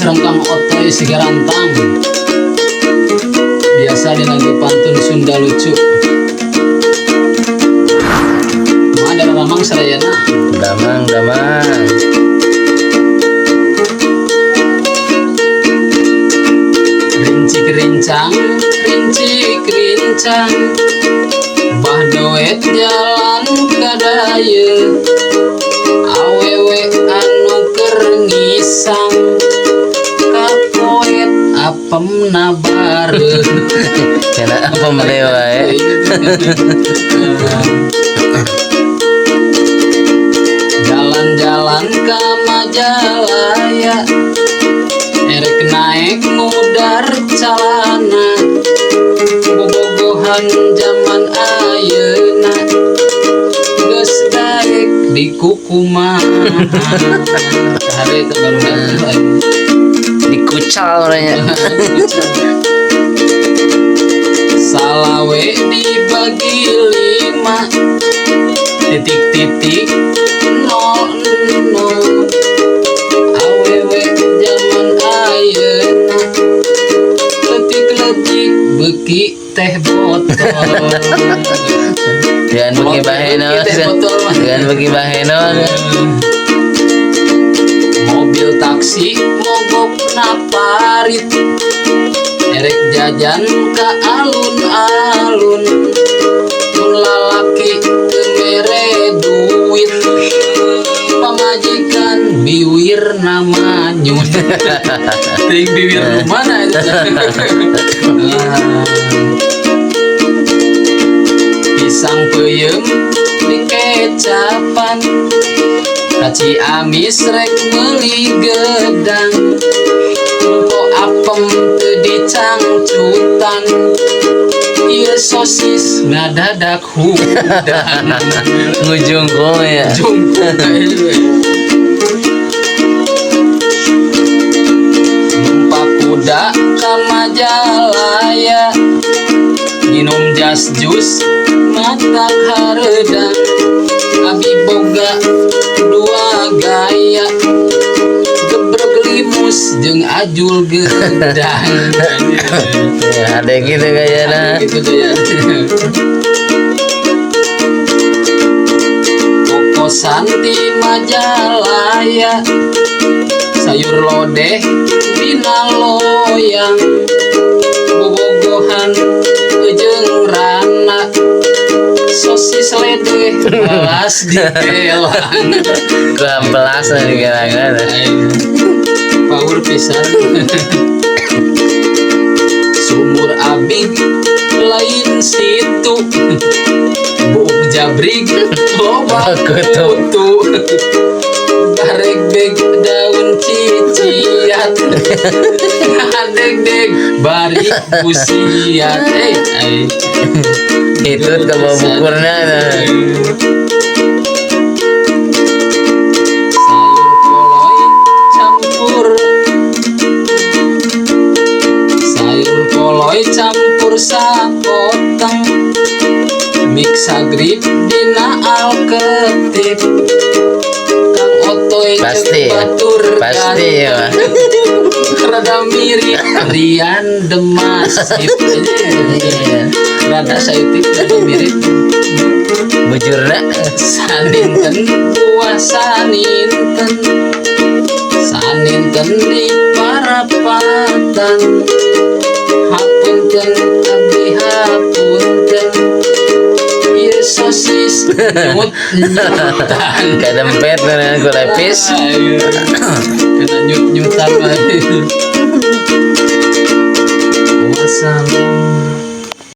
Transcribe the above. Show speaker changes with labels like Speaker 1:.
Speaker 1: serem Kang Otoy si garantang. Biasa lagu pantun Sunda lucu. Ada ramang sarayana.
Speaker 2: Damang.
Speaker 1: Rincik-rincang bah doet jalan kadaya awewe anu keur ngisang kapoet apem nabareun.
Speaker 2: Kana apa melewa ya?
Speaker 1: Jalan-jalan ka Majalaya erek naik mudar calana bobogohan zaman ayeuna geus daek di kukumaha. Hari itu baru datang
Speaker 2: Dikucal orangnya.
Speaker 1: Salawe dibagi 5 titik-titik 00 awewe zaman ayeuna letik-letik beki teh botol.
Speaker 2: Jangan bagi baheno. Jangan bagi baheno.
Speaker 1: Mobil taksi mogok naparit erek jajan ka alun-alun mun lalaki teu mere duit pamajikan biwir nama nyun. Ting biwir mana itu? Pisang peuyeum di kecapan kaci amis rek meuli gedang engko apem teu dicangcutan ieu sosis ngadadak hudan.
Speaker 2: Ngujungkung ya.
Speaker 1: Numpak kuda ka Majalaya minum jas jus matak hareudang abi boga 2 gaya gebrek limus jeung ajul gedang.
Speaker 2: Ya, ada gitu kayaknya.
Speaker 1: Gitu tuh ya. Kokosan di Majalaya sayur lodeh dina loyang bobogohan jeung rana sosis ledeh balas di kelang.
Speaker 2: Gua belas nih gara-gara.
Speaker 1: Power pisan. Sumur abig lain situ buk jabrig loba kutu barek beg daun ciciat deg bari usiat.
Speaker 2: Itu kamu bukurnya.
Speaker 1: Sayur koloy campur sakoteng miksa grip dina alketip Kang Otoy
Speaker 2: Pasti ya?
Speaker 1: batur
Speaker 2: Pasti ya.
Speaker 1: rada mirip Rian Demasif. Rada saeutik rada mirip
Speaker 2: Bujurna
Speaker 1: saninten puasa saninten di parapatan hapunten abdi hapunten ieu sosis nyut-nyutan
Speaker 2: kadempet dengan gula lepis.
Speaker 1: kena nyut-nyutan. Wassalamualaikum